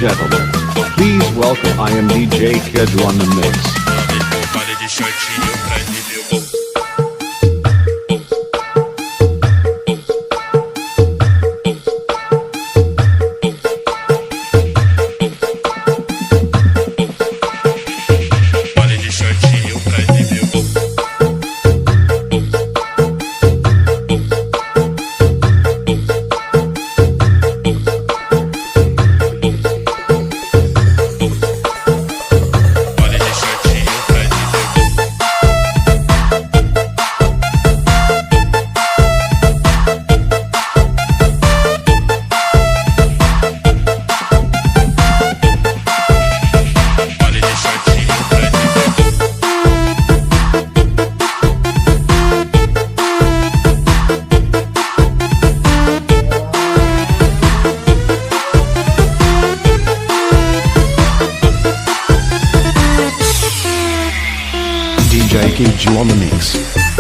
gentlemen, please welcome I am DJ Kedro on the mix. Vale de shortinho pra entender o Vale de shortinho pra entender o DJ Kedro on the mix.